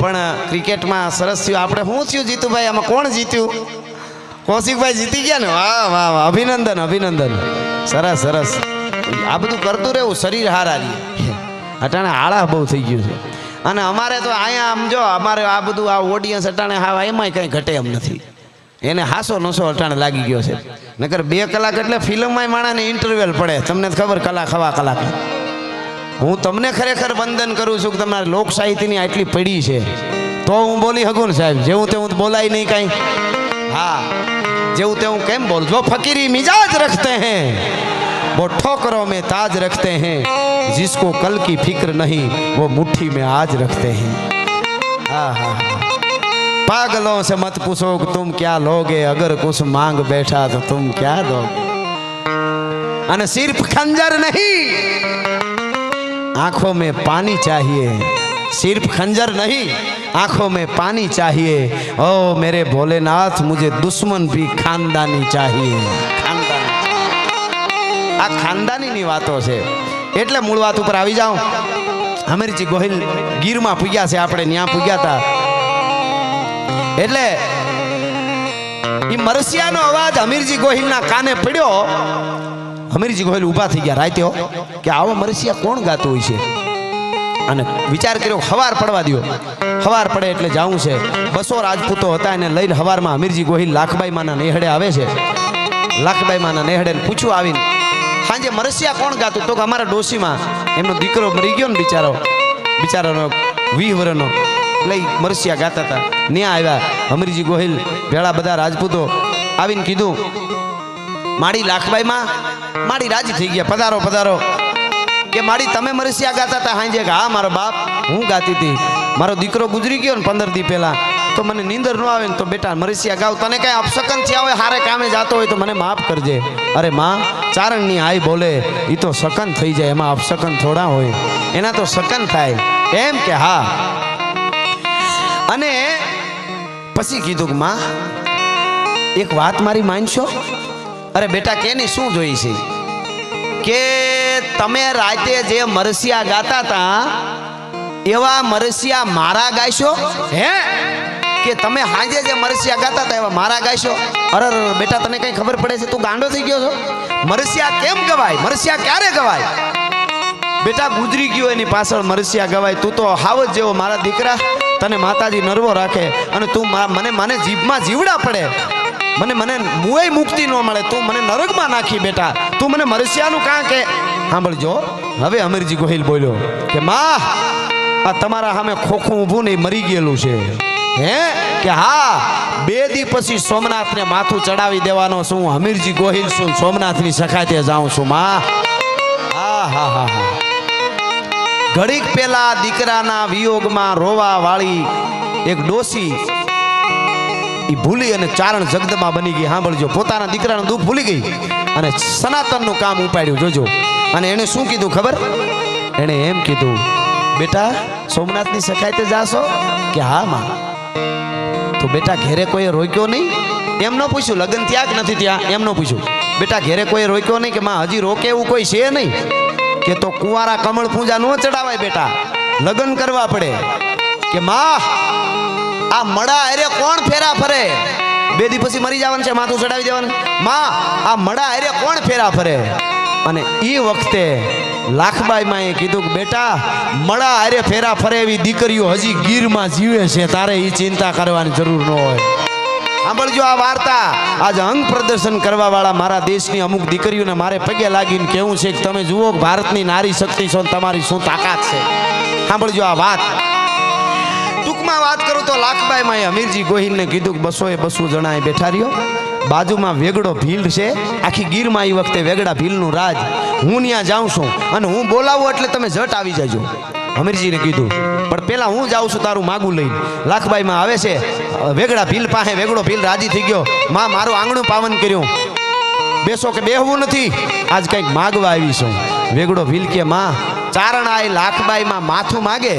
પણ ક્રિકેટમાં સરસ થયું. આપણે શું થયું જીતુભાઈ, આમાં કોણ જીત્યું? કૌશિકભાઈ જીતી ગયા ને. વાહ વાહ વાહ. અભિનંદન અભિનંદન. સરસ સરસ. આ બધું કરતું રહેવું, શરીર હારા રહે. અટાણે આળા બહુ થઈ ગયું છે. અને અમારે તો અહીંયા આમ જો અમારે આ બધું આ ઓડિયન્સ અટાણે હા એમાંય કંઈ ઘટે એમ નથી. એને હાસો નસો અટાણે લાગી ગયો છે. નકર 2 કલાક એટલે ફિલ્મમાં માણાને ઇન્ટરવેલ પડે. તમને ખબર, કલાક હવા કલાક. હું તમને ખરેખર વંદન કરું છું કે તમારે લોક સાહિત્યની આટલી પડી છે તો હું બોલી શકું ને સાહેબ. જેવું તેવું બોલાય નહીં કાંઈ. હા, જેવું તેવું કેમ બોલ. જો ફકીરી મિજાજ રખતે हैं वो ठोकरों में ताज रखते हैं, जिसको कल की फिक्र नहीं वो मुट्ठी में आज रखते हैं. हाँ हाँ. पागलों से मत पूछो कि तुम क्या लोगे, अगर कुछ मांग बैठा तो तुम क्या दोगे. અને सिर्फ खंजर नहीं, आंखों में पानी चाहिए. सिर्फ खंजर नहीं, आंखों में पानी चाहिए. ओ मेरे भोलेनाथ, मुझे दुश्मन भी खानदानी चाहिए. આ ખાનદાનીની વાતો છે. એટલે મૂળ વાત ઉપર આવી જાઉં. અમીરજી ગોહિલ ગીરમાં પૂગ્યા છે, આપણે ત્યાં પૂગ્યા હતા. એટલે એ મરસિયાનો અવાજ અમીરજી ગોહિલના કાને પડ્યો. અમીરજી ગોહિલ ઊભા થઈ ગયા રાત્યો કે આવો મરસિયા કોણ ગાતું હોય છે. અને વિચાર કર્યો હવાર પડવા દો. હવાર પડે એટલે જાવું છે. 200 રાજપૂતો હતા, એને લઈને હવારમાં અમીરજી ગોહિલ લાખબાઈ માના નેહડે આવે છે. લાખબાઈ માના નેહડે પૂછવું આવીને સાંજે મરસિયા કોણ ગાતું? તો કે અમારા ડોશીમાં એમનો દીકરો મરી ગયો ને બિચારાનો 20 વર્ષનો એટલે મરસિયા ગાતા હતા. ન્યા આવ્યા અમીરજી ગોહિલ ભેળા બધા રાજપૂતો આવીને કીધું માડી લાખબાઈમાં માડી રાજી થઈ ગયા. પધારો પધારો. કે માડી તમે મરસિયા ગાતા હતા હાંજે? કે હા મારો બાપ હું ગાતી હતી. મારો દીકરો ગુજરી ગયો ને 15 દી પહેલા તો મને નીંદર ન આવે ને તો બેટા મરસિયા ગાવ. તને કઈ અપશકન થયા હોય હારે કામે જાતો હોય તો મને માફ કરજે. અરે માં ચારણની આઈ બોલે એ તો શકન થઈ જાય, એમાં અપશકન થોડા હોય, એના તો શકન થાય. એમ કે હા. અને પછી કીધું કે માં એક વાત મારી માનશો? અરે બેટા કેની શું જોઈ છે? કે તમે રાતે જે મરસિયા ગાતા હતા એવા મરસિયા મારા ગાયશો? હે કે તમે હાજે જે મરસિયા ગાતા હતા એવા મારા ગાયશો? અરે બેટા તને કઈ ખબર પડે છે? તું ગાંડો થઈ ગયો છો? મરસિયા કેમ ગવાય? મરસિયા ક્યારે ગવાય? બેટા ગુજરી ગયો એની પાછળ મરસિયા ગવાય. તું તો હાવજ જેવો મારા દીકરા, તને માતાજી નરવો રાખે અને તું મને જીભમાં જીવડા પડે, મને મુએ મુક્તિ ન મળે, તું મને નરકમાં નાખી. બેટા તું મને મરસિયાનું કાં કે? સાંભળજો હવે અમીરજી ગોહિલ બોલ્યો કે માં આ તમારા સામે ખોખું ઊભું નહીં મરી ગયેલું છે. હે કે હા 2 દી પછી સોમનાથને માથું ચડાવી દેવાનો છું. અમીરજી ગોહિલ છું, સોમનાથની સખાતે જાઉં છું માં. હા હા હા હા. ઘડીક પેલા દીકરાના વિયોગમાં રોવા વાળી એક ડોસી ઈ ભૂલી અને ચારણ જગદમાં બની ગઈ. સાંભળજો પોતાના દીકરાનું દુઃખ ભૂલી ગઈ અને સનાતનનું કામ ઉપાડ્યું. જોજો. અને એને શું કીધું ખબર? એને એમ કીધું બેટા સોમનાથની સખાતે જાશો? કે હા માં. તો બેટા ઘેરે કોઈએ રોક્યો નહીં? એમ ન પૂછ્યું લગ્ન ત્યાં કે નથી ત્યાં? એમ ન પૂછ્યું. બેટા ઘેરે કોઈ રોક્યો નહીં? કે માં હજી રોકે એવું કોઈ છે નહીં? કે તો કુંવારા કમળ પૂજા ન ચડાવાય બેટા, લગ્ન કરવા પડે. કે માં આ મડા અરે કોણ ફેરા ફરે? 2 દી પછી મરી જવાનું છે, માથું ચડાવી દેવાનું. માં આ મડા અરે કોણ ફેરા ફરે? અને એ વખતે લાખબાઈમાં એ કીધું કે બેટા મડા અરે ફેરા ફરે એવી દીકરીઓ હજી ગીરમાં જીવે છે, તારે એ ચિંતા કરવાની જરૂર ન હોય. સાંભળજો આ વાર્તા. આજ અંગ પ્રદર્શન કરવા વાળા મારા દેશની અમુક દીકરીઓને મારે પગે લાગીને કેવું છે કે તમે જુઓ ભારતની નારી શક્તિ છો, તમારી શું તાકાત છે. સાંભળજો આ વાત. ટૂંકમાં વાત કરું તો લાખબાઈમાં અમીરજી ગોહિલને કીધું કે 200 જણાએ બેઠા રહ્યો. બાજુમાં વેગડો ભીલ છે, આખી ગીરમાં એ વખતે વેગડા ભીલનું રાજ. હું ત્યાં જાઉં છું અને હું બોલાવું એટલે તમે ઝટ આવી જાજો. અમીરજીને કીધું પણ પેલા હું જાઉં છું તારું માગું લઈને. લાખબાઈમાં આવે છે વેગડા ભીલ પાસે. વેગડો ભીલ રાજી થઈ ગયો. માં મારું આંગણું પાવન કર્યું. બેસો કે બેહવું નથી, આજ કંઈક માગવા આવી છું. વેગડો ભીલ કે માં ચારણ આ લાખબાઈમાં માથું માગે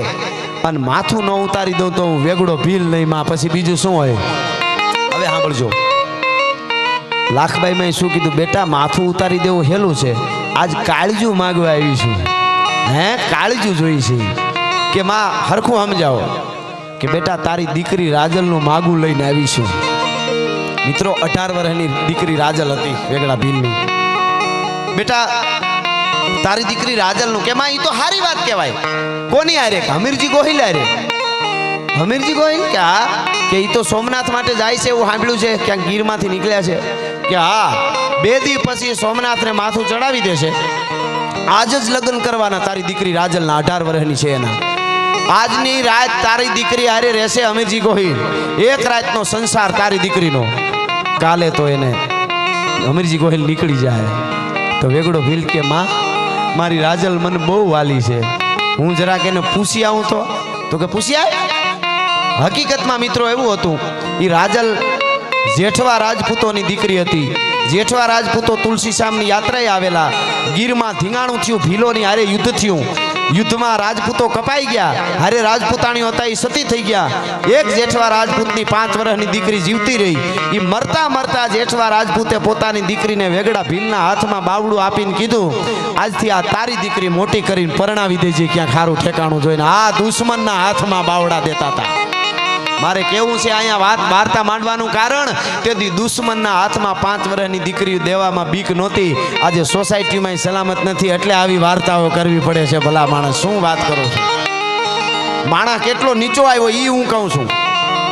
અને માથું ન ઉતારી દઉં તો હું વેગડો ભીલ નહીં માં, પછી બીજું શું હોય? હવે સાંભળજો લાખબાઈમાં શું કીધું? બેટા માથું ઉતારી દેવું હેલું છે, આજ કાળજું માગવા આવી છું. હે કાળજું જોઈ છે? કે માં હરખું સમજાવો. કે બેટા તારી દીકરી રાજલનું માગું લઈને આવી છું. મિત્રો 18 વર્ષની દીકરી રાજલ હતી વેગડા ભીલની. બેટા તારી દીકરી રાજલનું. કે માં એ તો સારી વાત કહેવાય. કોની હારે? અમીરજી ગોહિલ હારે. અમીરજી ગોહિલ કે હા કે એ તો સોમનાથ માટે જાય છે એવું સાંભળ્યું છે, ક્યાંક ગીરમાંથી નીકળ્યા છે. કે હા 2 દી પછી સોમનાથને માથું ચડાવી દેશે. આજ જ લગ્ન કરવાના તારી દીકરી રાજલના. 18 વર્ષની છે એના. આજની રાત તારી દીકરી હારે રહેશે અમીરજી ગોહિલ. એક રાતનો સંસાર તારી દીકરીનો. કાલે તો એને અમીરજી ગોહિલ નીકળી જાય. તો વેગડો ભીલ કે માં મારી રાજલ મને બહુ વાલી છે, હું જરાક એને પૂછી આવું તો કે પૂછી આવ. હકીકતમાં મિત્રો એવું હતું એ રાજલ જેઠવા રાજપૂતોની દીકરી હતી. જેઠવા રાજપૂતો તુલસી શામની યાત્રાએ આવેલા. ગીરમાં ધીંગાણું થયું, ભીલોની હારે યુદ્ધ થયું. યુદ્ધમાં રાજપૂતો કપાઈ ગયા. હારે રાજપૂતાણીઓ હતા એ સતી થઈ ગયા. એક જેઠવા રાજપૂતની 5 વર્ષની દીકરી જીવતી રહી. એ મરતા મરતા જેઠવા રાજપૂતે પોતાની દીકરીને વેગડા ભીલના હાથમાં બાવડું આપીને કીધું આજથી આ તારી દીકરી મોટી કરીને પરણાવી દેજે ક્યાં ખારું ઠેકાણું જોઈને. આ દુશ્મનના હાથમાં બાવડા દેતા હતા. મારે કેવું છે અહીંયા વાત વાર્તા માંડવાનું કારણ તેથી દુશ્મનના હાથમાં 5 વર્ષની દીકરી દેવામાં બીક નહોતી. આજે સોસાયટીમાં સલામત નથી એટલે આવી વાર્તાઓ કરવી પડે છે. ભલા માણસ શું વાત કરો છો? માણસ કેટલો નીચો આવ્યો એ હું કહું છું.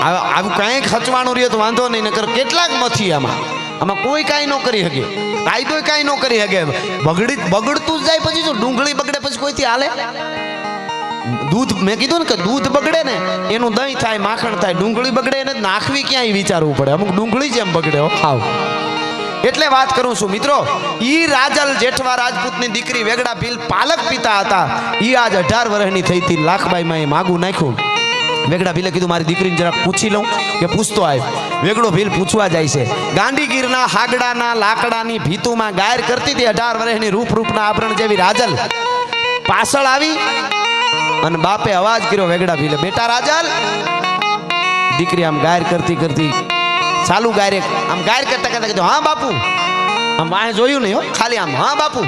આવું કાંઈ ખચવાનું રહ્યો તો વાંધો નહીં, નકર કેટલાક મથી આમાં કોઈ કાંઈ ન કરી શકે, કાયદો કાંઈ ન કરી શકે. બગડતું જ જાય પછી જો ડુંગળી બગડે પછી કોઈથી હાલે? દૂધ મેં કીધું ને કે દૂધ બગડે ને એનું દહીં થાય, માખણ થાય, ડુંગળી બગડે એને નાખવી ક્યાંય વિચારવું પડે. અમુક ડુંગળી જેમ બગડે હો હાવ. એટલે વાત કરું છું મિત્રો, ઈ રાજલ જેઠવા રાજપૂતની દીકરી વેગડા ભીલ પાલક પિતા હતા. ઈ આજ 18 વર્ષની થઈ હતી. લાખબાઈમાં એ માગું નાખ્યું. વેગડા ભીલે કીધું મારી દીકરીને જરાક પૂછી લઉં કે પૂછતો આવ. વેગડો ભીલ પૂછવા જાય છે. ગાંડીગીરના હાગડાના લાકડાની ભીતુમાં ગાયર કરતી હતી 18 વર્ષની રૂપના આભરણ જેવી રાજલ પાછળ આવી અને બાપે અવાજ કર્યો વેગડા ભીલે, બેટા રાજલ. દીકરી આમ ગાયર કરતી કરતી ચાલુ ગાયરે આમ ગાયર કરતા કરતા કીધું, હા બાપુ. આમ વાહે જોયું નહીં હો, ખાલી આમ, હા બાપુ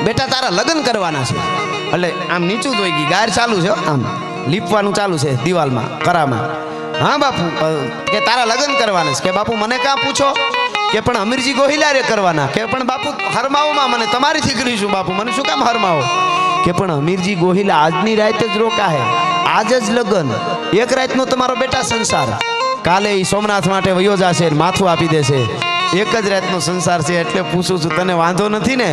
બેટા તારા લગ્ન કરવાના છે. એટલે આમ નીચું જોઈ ગઈ, ગાયર ચાલુ છે આમ લીપવાનું ચાલુ છે દિવાલમાં કરામાં. હા બાપુ કે તારા લગ્ન કરવાના છે. કે બાપુ મને કાં પૂછો? કે પણ અમીરજી ગોહિલારે કરવાના. કે પણ બાપુ હરમાઓમાં મને તમારી દીકરી છું બાપુ, મને શું કામ હરમાવો? કે પણ અમીરજી ગોહિલા આજની રાતે જ રોકા હે, આજ જ લગ્ન, એક રાતનો તમારો બેટા સંસાર. કાલે એ સોમનાથ માટે વયો જશે, માથું આપી દેશે. એક જ રાતનો સંસાર છે એટલે પૂછું છું, તને વાંધો નથી ને?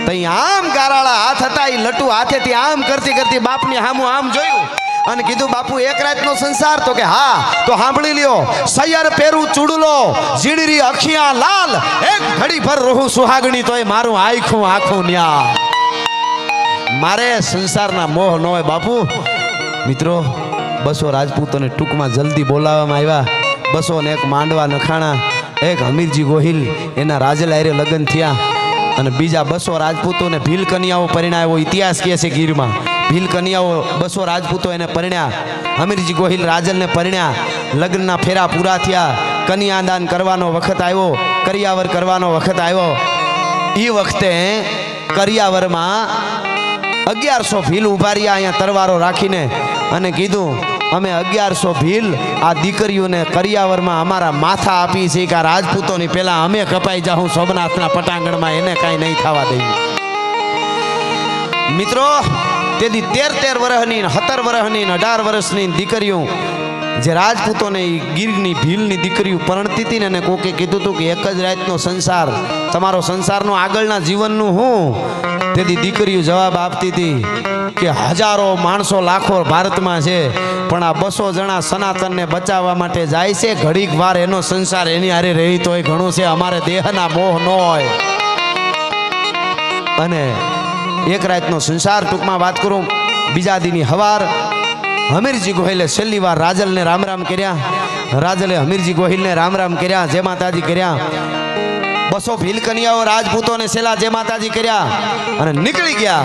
તઈ આમ ગારાળા હાથ હતા, એ લટુ હાથેથી આમ કરતી કરતી બાપની હામું આમ જોયું અને કીધું, બાપુ એક રાતનો સંસાર? તો કે હા. તો સાંભળી લ્યો, સૈયર પેરું ચૂડલો, ઝીણરી અખિયા લાલ, એક ઘડી ભર રહું સુહાગણી તોય મારું આખું આખું ન્યા. મારે સંસારના મોહ ન હોય બાપુ. મિત્રો 200 રાજપૂતોને ટૂંકમાં જલ્દી બોલાવવામાં આવ્યા. 201 માંડવા નખાણા. એક હમીરજી ગોહિલ એના રાજલ હારે લગ્ન થયા અને બીજા 200 રાજપૂતોને ભીલ કન્યાઓ પરિણ્યા. એવો ઇતિહાસ કહે છે ગીરમાં. ભીલ કન્યાઓ 200 રાજપૂતો એને પરિણ્યા. હમીરજી ગોહિલ રાજલને પરિણ્યા. લગ્નના ફેરા પૂરા થયા. કન્યાદાન કરવાનો વખત આવ્યો, કરિયાવર કરવાનો વખત આવ્યો. એ વખતે કરિયાવરમાં 1100 ભીલ ઉભા રહ્યા અહીંયા તરવારો રાખીને અને કીધું, અમે 1100 ભીલ આ દીકરીઓને કરિયાવરમાં અમારા માથા આપી છે કે આ રાજપૂતોની પહેલા અમે કપાઈ જાઉં સોમનાથના પટાંગણમાં, એને કાંઈ નહીં થવા દઈએ. મિત્રો તેથી 13 વર્ષની 17 વર્ષની 18 વર્ષની દીકરીઓ જે રાજપૂતોને ગીરની ભીલની દીકરીઓ પરણતી હતી ને, એને કોકે કીધું હતું કે એક જ રાતનો સંસાર, તમારો સંસારનો આગળના જીવનનું હું? તેથી દીકરીઓ જવાબ આપતી હતી કે હજારો માણસો લાખો ભારતમાં છે, પણ આ 200 જણા સનાતનને બચાવવા માટે જાય છે. ઘડીક વાર એનો સંસાર એની હારે રહી તોય ઘણું છે, અમારે દેહના મોહ ન હોય. અને એક રાતનો સંસાર. ટૂંકમાં વાત કરું, બીજા દીની હવાર હમીરજી ગોહિલે છેલ્લી વાર રાજલને રામ રામ કર્યા. રાજલે હમીરજી ગોહિલને રામ રામ કર્યા, જય માતાજી કર્યા. 200 ભીલ કન્યાઓ રાજપૂતોને છેલ્લા જય માતાજી કર્યા અને નીકળી ગયા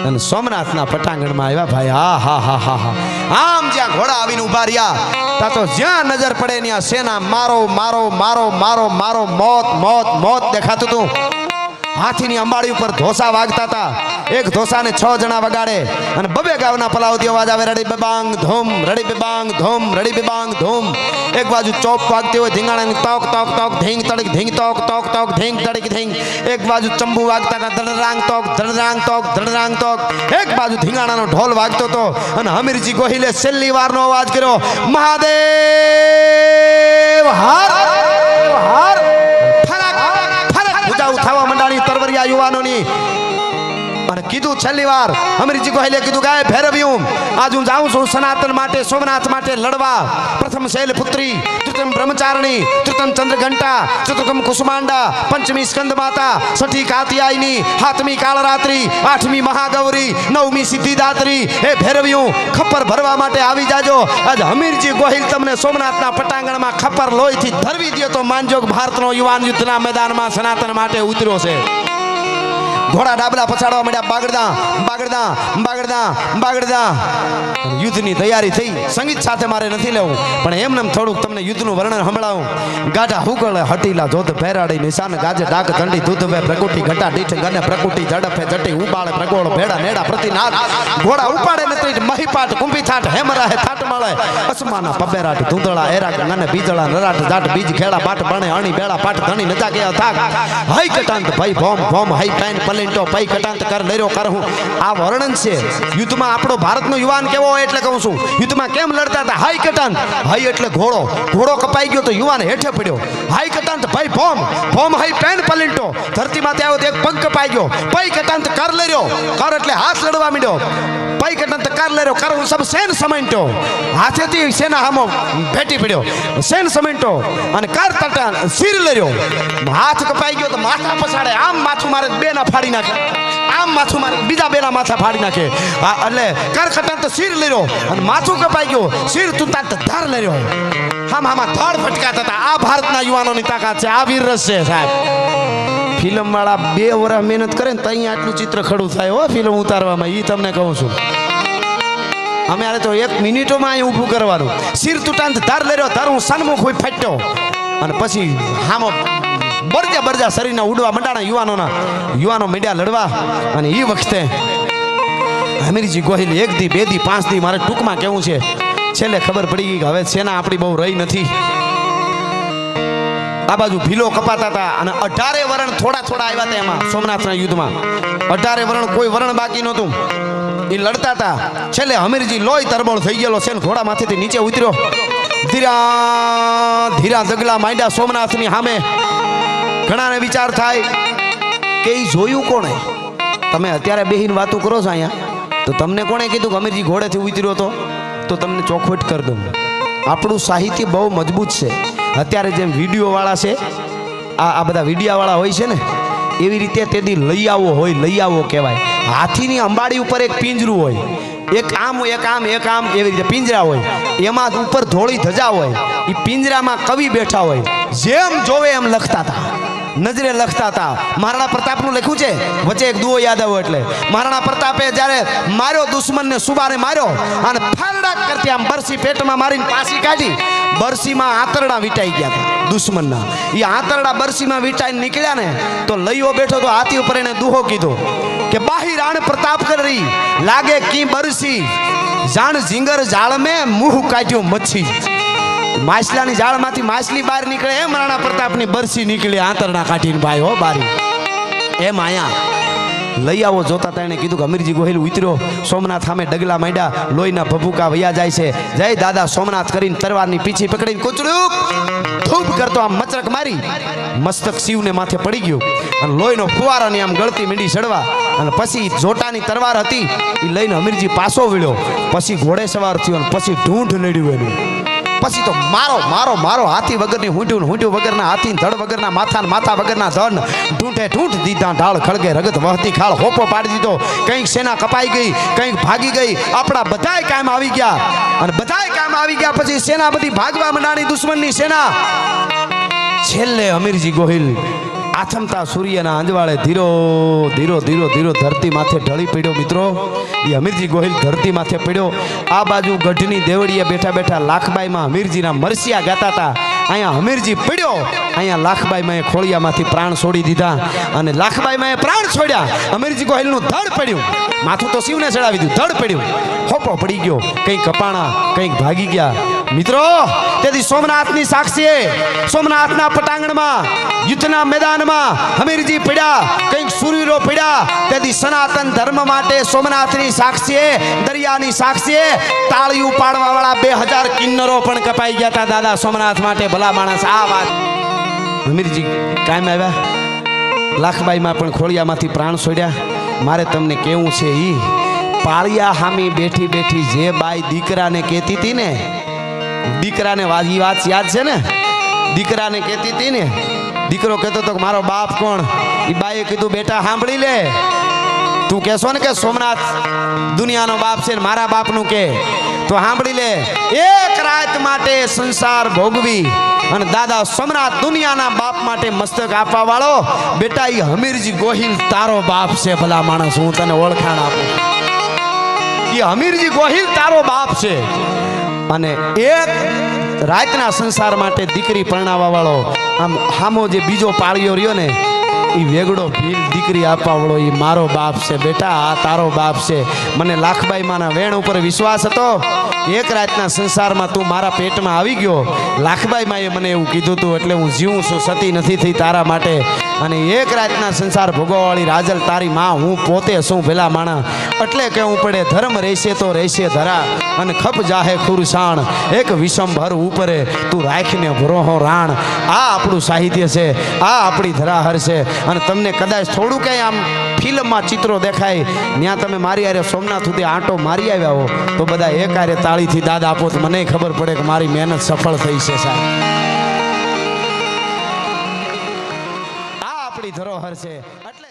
અને સોમનાથના પટાંગણમાં આવ્યા. ભાઈ હા હા હા હા હા, આમ જ્યાં ઘોડા આવીને ઉભા રહ્યા તા તો જ્યાં નજર પડે ત્યાં સેના મારો મારો મારો મારો મારો, મોત મોત મોત દેખાતું હતું. હાથીની અંબાડી ઉપર ધોસા વાગતા હતા. એક ધોસાને 6 જણા વગાડે અને બબે ગાવના પલાવતી અવાજ આવે, રડી બેબાંગ ધૂમ, રડી બેબાંગ ધૂમ, રડી બેબાંગ ધૂમ. એક બાજુ ચોપ વાગતી હોય, ધીંગાણાની તોક તોક તોક, ધીંગ તડીક ધીંગ તોક તોક તોક, ધીંગ તડીક ધીંગ. એક બાજુ ચંબુ વાગતા હતા, ધડરાંગ તોક ધડરાંગ તોક ધડરાંગ તોક. એક બાજુ ધીંગાણાનો ઢોલ વાગતો હતો અને હમીરજી ગોહિલે છેલ્લી વારનો અવાજ કર્યો, મહાદેવ હાર હાર. ફરક ફરક ઉજાઉ થવા મંડાણી તરવરિયા યુવાનોની અને કીધું છેલ્લી વાર હમીરજી ગોહિલે કીધું, ગાય ભૈરવ્યું, આજ હું જાઉં છું સનાતન માટે, સોમનાથ માટે લડવા. પ્રથમ શૈલપુત્રી, તૃતીયમ બ્રહ્મચારિણી, તૃતીયમ ચંદ્રઘંટા, ચતુર્થમ કુસુમાંડા, પંચમી સ્કંદ માતા, છઠ્ઠી કાત્યાયની, સાતમી કાળરાત્રી, આઠમી મહાગૌરી, નવમી સિદ્ધિદાત્રી. હે ભૈરવ્યું, ખપ્પર ભરવા માટે આવી જાજો. આજ હમીરજી ગોહિલ તમને સોમનાથના પટાંગણમાં ખપ્પર લોહીથી ધરવી દે તો માનજો ભારતનો યુવાન યુદ્ધના મેદાનમાં સનાતન માટે ઉતર્યો છે. ઘોડા ડાબલા પછાડવા માંડ્યા, બાગડદા બાગડદા બાગડદા બાગડદા. યુદ્ધની તૈયારી થઈ. સંગીત સાથે મારે નથી લેવું, પણ એમને થોડુંક તમને યુદ્ધનું વર્ણન સંભળાવું. ગાઢા હુકળે હટીલા જોધ ભેરાડી, નિશાન ગાજે ડાક ધંડી દૂધવે પ્રકુટી, ઘટા દીઠ ગને પ્રકુટી, ઝડપે જટી ઉબાળે પ્રગોળ, ભેડા નેડા પ્રતિનાથ. ઘોડા ઉપાડે નથી મહીપાટ કુંભી થાટ, હેમરાહે થાટ મળે અસમાના પબેરાટ, ધૂંધળા એરાટ ગને બીજળા નરાટ જાટ, બીજ ખેડા બાટ બણે અણી બેડા પાટ ધણી નજા ગયા થાક. હાઈ કટાંત ભાઈ ભોમ ભોમ હાઈ પાઈન પલે પલેન્ટો પઈ કટાંત કર લેરો કર હું આ વર્ણન છે યુદ્ધમાં આપણો ભારતનો યુવાન કેવો હોય એટલે કહું છું યુદ્ધમાં કેમ લડતા હતા હાઈ કટાંત હાઈ એટલે ઘોડો ઘોડો કપાઈ ગયો તો યુવાન હેઠે પડ્યો હાઈ કટાંત ભાઈ ભોમ ભોમ હાઈ પેન પલેન્ટો ધરતીમાં આવ્યો તો એક પગ કપાઈ ગયો પઈ કટાંત કર લેરો કર એટલે હાથ લડવા માંડ્યો પઈ કટાંત કર લેરો કર હું સબ સેન સમેન્ટો હાથેથી સેના હામો ભેટી પડ્યો સેન સમેન્ટો અને કર તટા સિર લેરો હાથ કપાઈ ગયો તો માથા પછાડે આમ માથું મારે બે ના ફાડી નાખે આમ માથું મારે બીજા બેના માથા ફાડી નાખે એટલે કર કટાંત તો સિર લેરો અને માથું કપાઈ ગયો સિર તુંતા ધાર લેરો આમાં ધડ ફટકાતા હતા આ ભારતના યુવાનોની તાકાત છે આ વીર રસ છે સાહેબ ફિલ્મ વાળા 2 વર્ષ મહેનત કરે ને તો અહીંયા આટલું ચિત્ર ખડું થાય હો ફિલ્મ ઉતારવામાં એ તમને કહું છું અમે આરે તો 1 મિનિટોમાં અહીં ઊભું કરવાનું સિર તુટાંત ધાર લેરો ધાર હું સન્મુખ હોય ફાટ્યો અને પછી હામો બરજા શરીરના ઉડવા મંડાણા યુવાનો મીડિયા લડવા અને એ વખતે હમીરજી ગોહિલ 1 દી 2 દી 5 દી મારે ટૂંકમાં કેવું છે છેલ્લે ખબર પડી ગઈ કે હવે સેના આપણી બહુ રહી નથી આ બાજુ ભીલો કપાતા હતા અને 18 વરણ થોડા આવ્યા હતા એમાં સોમનાથના યુદ્ધમાં 18 વરણ કોઈ વરણ બાકી નહોતું એ લડતા હતા છેલ્લે હમીરજી લોહી તરબોળ થઈ ગયેલો છે ને ઘોડા માથેથી નીચે ઉતર્યો ધીરા જગલા માંડ્યા સોમનાથની સામે ઘણાને વિચાર થાય કે એ જોયું કોણે તમે અત્યારે બેહીને વાતો કરો છો અહીંયા તો તમને કોણે કીધું કે હમીરજી ઘોડેથી ઉતર્યો તો તમને ચોખવટ કરી દઉં આપણું સાહિત્ય બહુ મજબૂત છે અત્યારે જેમ વિડીયો વાળા છે આ બધા વિડીયા વાળા હોય છે ને એવી રીતે તેદી લઈ આવો કહેવાય હાથીની અંબાડી ઉપર એક પિંજરું હોય એક આમ એવી રીતે પિંજરા હોય એમાં ઉપર ધોળી ધજા હોય એ પિંજરામાં કવિ બેઠા હોય જેમ જોવે એમ લખતા હતા નજરે લખતા હતા મહારાણા પ્રતાપનું લખ્યું છે વચ્ચે એક દુઓ યાદ આવ્યો એટલે મહારાણા પ્રતાપે જ્યારે માર્યો દુશ્મનને સુબારે માર્યો અને ફારડાક કરતી આમ બરસી પેટમાં મારીને પાછી કાઢી બરસીમાં આંતરડા વીટાઈ ગયા હતા દુશ્મનના એ આંતરડા બરસીમાં વીટાઈને નીકળ્યા ને તો લઈઓ બેઠો તો હાથી ઉપર એને દુહો કીધો કે બાહી રાણ પ્રતાપ કરી લાગે કી બરસી જાણ ઝીંગર જાળ મેં મુહ કાઢ્યો મચ્છી માછલાની જાળમાંથી માછલી બહાર નીકળે એમ રાણા પ્રતાપની બરસી નીકળી આંતરડા કાઢીને ભાઈ હો બારી એમ આયા લઈ આવો જોતા હતા એને કીધું કે હમીરજી ગોહિલ ઉતર્યો સોમનાથ સામે ડગલા માંડ્યા લોહીના ભભૂકા વયા જાય છે જય દાદા સોમનાથ કરીને તરવારની પીછી પકડીને કૂચડું ધૂપ કરતો આમ મચરક મારી મસ્તક શિવને માથે પડી ગયું અને લોહીનો ફુવારાની આમ ગળતી મીંડી ચડવા અને પછી જોટાની તરવાર હતી એ લઈને હમીરજી પાછો વળ્યો પછી ઘોડે સવાર થયો અને પછી ઢૂંઢ લડ્યું એનું પછી તો મારો હાથી વગરની હુંટ્યું વગરના હાથી ધડ વગરના માથા વગરના ધડ ઢૂંઢ દીધા ઢાળ ખળગે રગત વહતી ખાળ હોપો પાડી દીધો કંઈક સેના કપાઈ ગઈ કંઈક ભાગી ગઈ આપણા બધાય કામ આવી ગયા અને બધાય કામ આવી ગયા પછી સેના બધી ભાગવા મંડાણી દુશ્મનની સેના છેલ્લે હમીરજી ગોહિલ આથમતા સૂર્યના અંજવાળે ધીરો ધરતી માથે ઢળી પડ્યો મિત્રો એ હમીરજી ગોહિલ ધરતી માથે પડ્યો આ બાજુ ગઢની દેવડીએ બેઠા લાખબાઈમાં હમીરજીના મરસિયા ગાતા હતા અહીંયા હમીરજી પડ્યો અહીંયા લાખબાઈમાં ખોળિયામાંથી પ્રાણ છોડી દીધા અને લાખબાઈમાં પ્રાણ છોડ્યા હમીરજી ગોહિલનું ધડ પડ્યું માથું તો શિવને ચડાવી દીધું ધડ પડ્યું હોપો પડી ગયો કંઈક કપાણા કંઈક ભાગી ગયા મિત્રો તેથી સોમનાથની સાક્ષીએ સોમનાથના પટાંગણમાં યુદ્ધના મેદાનમાં હમીરજી પડ્યા કંઈક સુરીરો પડ્યા તેથી સનાતન ધર્મ માટે સોમનાથની સાક્ષીએ દરિયાની સાક્ષીએ તાળીઓ પાડવા વાળા 2000 કિન્નરો પણ કપાઈ ગયા હતા દાદા સોમનાથ માટે ભલા માણસ આ વાત હમીરજી કાયમ આવ્યા લાખબાઈમાં પણ ખોળિયામાંથી પ્રાણ છોડ્યા મારે તમને કેવું છે ઈ પાળિયા હામી બેઠી જે બાઈ દીકરાને કહેતી હતી ને દીકરાને વાત યાદ છે ને દીકરાને કહેતી હતી ને દીકરો કહેતો હતો કે મારો બાપ કોણ એ બાઈએ કીધું બેટા સાંભળી લે તું કહેશો ને કે સોમનાથ દુનિયાનો બાપ છે ને મારા બાપનું કે તો સાંભળી લે એક રાત માટે સંસાર ભોગવી અને દાદા સોમનાથ દુનિયાના બાપ માટે મસ્તક આપવા વાળો બેટા એ હમીરજી ગોહિલ તારો બાપ છે ભલા માણસ હું તને ઓળખાણ આપું એ હમીરજી ગોહિલ તારો બાપ છે અને એક રાતના સંસાર માટે દીકરી પરણાવવા વાળો આમ હામો જે બીજો પાળ્યો રહ્યો ને એ વેગડો ભીલ દીકરી આપવા વાળો એ મારો બાપ છે બેટા, આ તારો બાપ છે. મને લાખબાઈ માના વેણ ઉપર વિશ્વાસ હતો. એક રાતના સંસારમાં તું મારા પેટમાં આવી ગયો. લાખબાઈ માએ મને એવું કીધું હતું એટલે હું જીવું છું, સતી નથી થઈ તારા માટે. અને એક રાતના સંસાર ભોગવવાળી રાજલ તારી માં હું પોતે શું ભેલા માણા. એટલે કહેવું પડે ધર્મ રહેશે તો રહેશે ધરા અને ખપ જાહે ખુરસાણ. એક વિષમભર ઉપરે તું રાખીને ભરોહો રાણ. આ આપણું સાહિત્ય છે, આ આપણી ધરાહર છે. અને તમને કદાચ થોડું કંઈ આમ ફિલ્મમાં ચિત્રો દેખાય ત્યાં તમે મારી આરે સોમનાથ સુધી આંટો મારી આવ્યા હો તો બધા એક આરે તાળીથી દાદ આપો તો મને ખબર પડે કે મારી મહેનત સફળ થઈ છે સાહેબ. આ આપણી ધરોહર છે એટલે